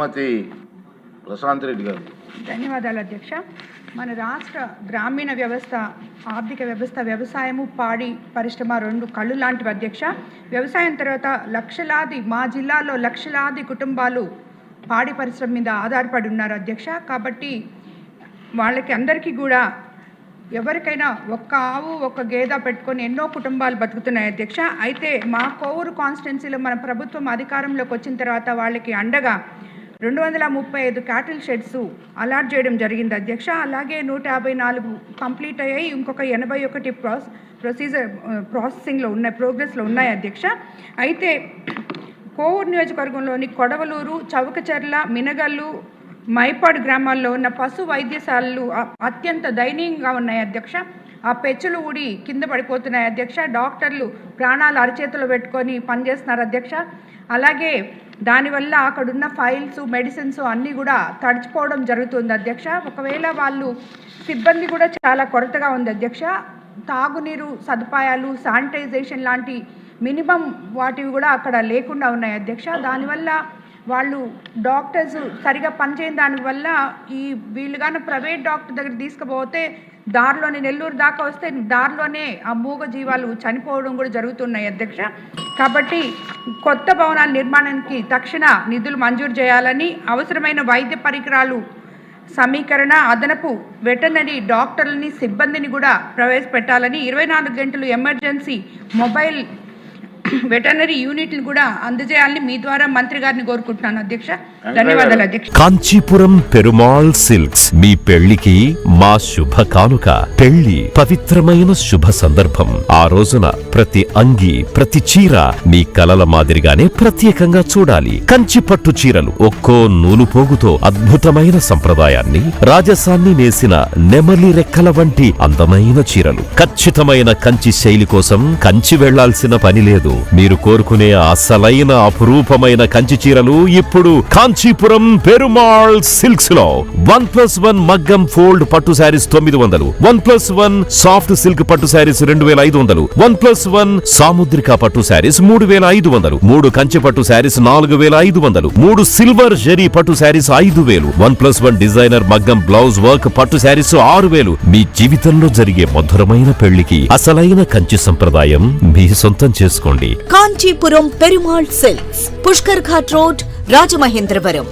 శ్రీమతి ప్రశాంత్ రెడ్డి గారు. ధన్యవాదాలు అధ్యక్ష. మన రాష్ట్ర గ్రామీణ వ్యవస్థ, ఆర్థిక వ్యవస్థ, వ్యవసాయము, పాడి పరిశ్రమ రెండు కళ్ళు లాంటివి అధ్యక్ష. వ్యవసాయం తర్వాత మా జిల్లాలో లక్షలాది కుటుంబాలు పాడి పరిశ్రమ మీద ఆధారపడి ఉన్నారు అధ్యక్ష. కాబట్టి వాళ్ళకి అందరికీ కూడా ఎవరికైనా ఒక్క ఆవు ఒక్క గేదె పెట్టుకొని ఎన్నో కుటుంబాలు బతుకుతున్నాయి అధ్యక్ష. అయితే మా కోవూరు కాన్స్టిట్యున్సీలో మన ప్రభుత్వం అధికారంలోకి వచ్చిన తర్వాత వాళ్ళకి అండగా 235 క్యాటిల్ షెడ్స్ అలాట్ చేయడం జరిగింది అధ్యక్ష. అలాగే 154 కంప్లీట్ అయ్యాయి, ఇంకొక 81 ప్రాసెసింగ్లో ఉన్నాయి, ప్రోగ్రెస్లో ఉన్నాయి అధ్యక్ష. అయితే కోవూరు నియోజకవర్గంలోని కొడవలూరు, చౌకచర్ల, మినగల్లు, మైపాడు గ్రామాల్లో ఉన్న పశు వైద్యశాలలు అత్యంత దయనీయంగా ఉన్నాయి అధ్యక్ష. ఆ పెచ్చులు ఊడి కింద పడిపోతున్నాయి అధ్యక్ష. డాక్టర్లు ప్రాణాలు అరచేతులు పెట్టుకొని పనిచేస్తున్నారు అధ్యక్ష. అలాగే దానివల్ల అక్కడున్న ఫైల్స్, మెడిసిన్స్ అన్నీ కూడా తడిచిపోవడం జరుగుతుంది అధ్యక్ష. ఒకవేళ వాళ్ళు సిబ్బంది కూడా చాలా కొరతగా ఉంది అధ్యక్ష. తాగునీరు సదుపాయాలు, శానిటైజేషన్ లాంటి మినిమం వాటివి కూడా అక్కడ లేకుండా ఉన్నాయి అధ్యక్ష. దానివల్ల వాళ్ళు డాక్టర్స్ సరిగా పనిచేయని దానివల్ల వీళ్ళు కానీ ప్రైవేట్ డాక్టర్ దగ్గర తీసుకుపోతే దారిలోనే నెల్లూరు దాకా వస్తే దారిలోనే ఆ మూగ జీవాలు చనిపోవడం కూడా జరుగుతున్నాయి అధ్యక్ష. కాబట్టి కొత్త భవనాల నిర్మాణానికి తక్షణ నిధులు మంజూరు చేయాలని, అవసరమైన వైద్య పరికరాలు సమీకరణ, అదనపు వెటర్నరీ డాక్టర్లని, సిబ్బందిని కూడా ప్రవేశపెట్టాలని, 24 గంటలు ఎమర్జెన్సీ మొబైల్ వెటర్నరీ యూనిట్ని కూడా అందజేయాలని మీ ద్వారా మంత్రి గారిని కోరుకుంటున్నాను అధ్యక్ష. ధన్యవాదాలు అధ్యక్ష. కాంచీపురం పెరుమాళ్ సిల్క్స్ మీ పెళ్లికి మా శుభ కానుక. పెళ్లి పవిత్రమైన శుభ సందర్భం. ఆ రోజున ప్రతి అంగి, ప్రతి చీర మీ కలల మాదిరిగానే ప్రత్యేకంగా చూడాలి. కంచి పట్టు చీరలు ఒక్కో నూలు పోగుతో అద్భుతమైన సంప్రదాయాన్ని, రాజసాన్ని నేసిన నెమలి రెక్కల వంటి అందమైన చీరలు. ఖచ్చితమైన కంచి శైలి కోసం కంచి వెళ్లాల్సిన పని లేదు. మీరు కోరుకునే అసలైన అపురూపమైన కంచి చీరలు ఇప్పుడు కాంచీపురం పెరుమాళ్ సిల్క్స్ లో 1+1 మగ్గం ఫోల్డ్ పట్టు శారీస్ 900, 1+1 సాఫ్ట్ సిల్క్ పట్టు శారీస్ 2500, 1+1 సాముద్రిక పట్టు శారీస్ 3500, 3 కంచి పట్టు శారీస్ 4500, 3 సిల్వర్ జరీ పట్టు శారీస్ 5000, 1+1 డిజైనర్ మగ్గం బ్లౌజ్ వర్క్ పట్టు శారీస్ 6000. మీ జీవితంలో జరిగే మధురమైన పెళ్లికి అసలైన కంచి సంప్రదాయం మీ సొంతం చేసుకోండి. Kanchipuram Perumal silks, Pushkar ghat road, Rajamahendravaram.